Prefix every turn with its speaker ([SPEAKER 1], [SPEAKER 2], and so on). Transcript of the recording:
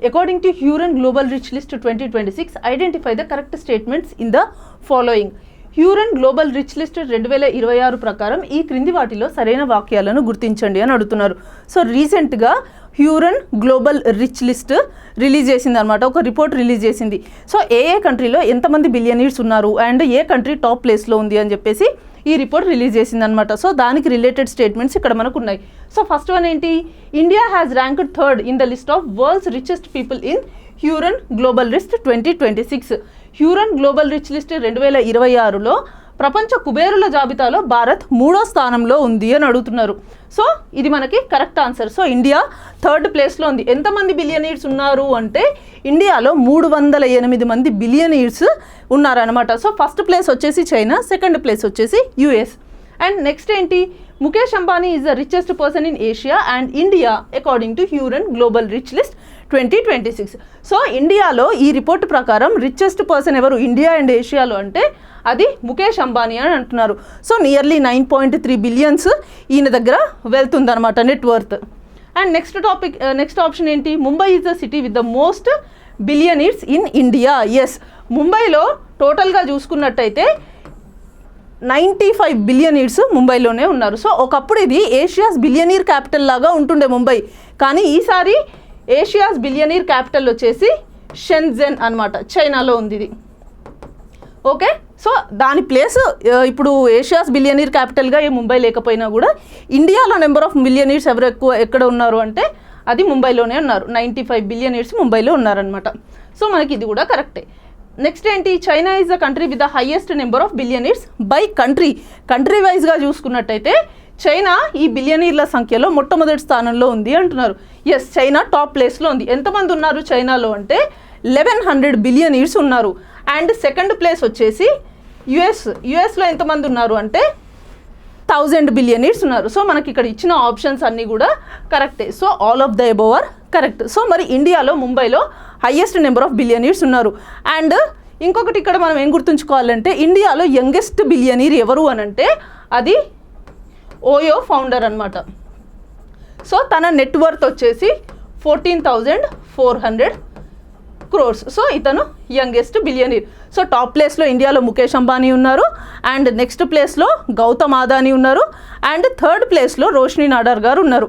[SPEAKER 1] According to Hurun Global Rich List 2026, identify the correct statements in the following. Hurun global rich list 2026 ప్రకారం ఈ క్రింది వాటిలో సరైన వాక్యాలను గుర్తించండి అని అడుగుతున్నారు. సో రీసెంట్గా హ్యూరన్ గ్లోబల్ రిచ్ లిస్ట్ రిలీజ్ చేసింది అనమాట, ఒక రిపోర్ట్ రిలీజ్ చేసింది. సో ఏ కంట్రీలో ఎంతమంది బిలియనీర్స్ ఉన్నారు అండ్ ఏ కంట్రీ టాప్ ప్లేస్లో ఉంది అని చెప్పేసి ఈ రిపోర్ట్ రిలీజ్ చేసింది అనమాట. సో దానికి రిలేటెడ్ స్టేట్మెంట్స్ ఇక్కడ మనకు ఉన్నాయి. సో ఫస్ట్ వన్ ఏంటి, India has ranked third in the list of world's richest people in Hurun global list 2026. Hurun global rich list 2026లో ప్రపంచ కుబేరుల జాబితాలో భారత్ 3వ స్థానంలో ఉంది అని అడుగుతున్నారు. సో ఇది మనకి correct answer. So India third ప్లేస్లో ఉంది. ఎంతమంది బిలియనీర్స్ ఉన్నారు అంటే ఇండియాలో 308 మంది బిలియనీర్స్ ఉన్నారనమాట. సో ఫస్ట్ ప్లేస్ వచ్చేసి చైనా, సెకండ్ ప్లేస్ వచ్చేసి యుఎస్. అండ్ నెక్స్ట్ ఏంటి, Mukesh Ambani is the richest person in Asia and India according to Hurun global rich list 2026. So ఇండియాలో ఈ రిపోర్ట్ ప్రకారం రిచెస్ట్ పర్సన్ ఎవరు ఇండియా అండ్ ఏషియాలో అంటే అది ముఖేష్ అంబానీ అని అంటున్నారు. సో నియర్లీ 9.3 బిలియన్స్ ఈయన దగ్గర వెళ్తుందనమాట నెట్వర్త్. అండ్ నెక్స్ట్ ఆప్షన్ ఏంటి, Mumbai is the city with the most billionaires in India. Yes, ముంబైలో టోటల్గా చూసుకున్నట్టయితే 95 బిలియనీర్స్ ముంబైలోనే ఉన్నారు. సో ఒకప్పుడు ఇది ఏషియాస్ బిలియనీర్ క్యాపిటల్ లాగా ఉంటుండే ముంబై, కానీ ఈసారి ఏషియాస్ బిలియనీర్ క్యాపిటల్ వచ్చేసి షెన్జెన్ అనమాట, చైనాలో ఉంది ఇది. ఓకే, సో దాని ప్లేస్ ఇప్పుడు ఏషియాస్ బిలియనీర్ క్యాపిటల్గా ఏ ముంబై లేకపోయినా కూడా ఇండియాలో నెంబర్ ఆఫ్ బిలియనీర్స్ ఎవరు ఎక్కువ ఎక్కడ ఉన్నారు అంటే అది ముంబైలోనే ఉన్నారు. 95 బిలియనీర్స్ ముంబైలో ఉన్నారనమాట. సో మనకి ఇది కూడా కరెక్టే. నెక్స్ట్ ఏంటి, China is the country with the highest number of billionaires by country వైజ్గా చూసుకున్నట్టయితే చైనా ఈ బిలియనీర్ల సంఖ్యలో మొట్టమొదటి స్థానంలో ఉంది అంటున్నారు. ఎస్, చైనా టాప్ ప్లేస్లో ఉంది. ఎంతమంది ఉన్నారు చైనాలో అంటే 1100 బిలియనీర్స్ ఉన్నారు. అండ్ సెకండ్ ప్లేస్ వచ్చేసి యుఎస్లో ఎంతమంది ఉన్నారు అంటే 1000 బిలియనీర్స్ ఉన్నారు. సో మనకి ఇక్కడ ఇచ్చిన ఆప్షన్స్ అన్నీ కూడా కరెక్టే. So all of the above are correct. So మరి ఇండియాలో ముంబైలో హైయెస్ట్ నెంబర్ ఆఫ్ బిలియనీర్స్ ఉన్నారు. అండ్ ఇంకొకటి ఇక్కడ మనం ఏం గుర్తుంచుకోవాలంటే ఇండియాలో యంగెస్ట్ బిలియనీర్ ఎవరు అని అంటే అది ఓయో ఫౌండర్ అనమాట. సో తన నెట్వర్త్ వచ్చేసి 14,400 crores. సో ఇతను యంగెస్ట్ బిలియనీర్. సో టాప్ ప్లేస్లో ఇండియాలో ముఖేష్ అంబానీ ఉన్నారు, అండ్ నెక్స్ట్ ప్లేస్లో గౌతమ్ అదానీ ఉన్నారు, అండ్ థర్డ్ ప్లేస్లో రోషిని నాడార్ గారు ఉన్నారు.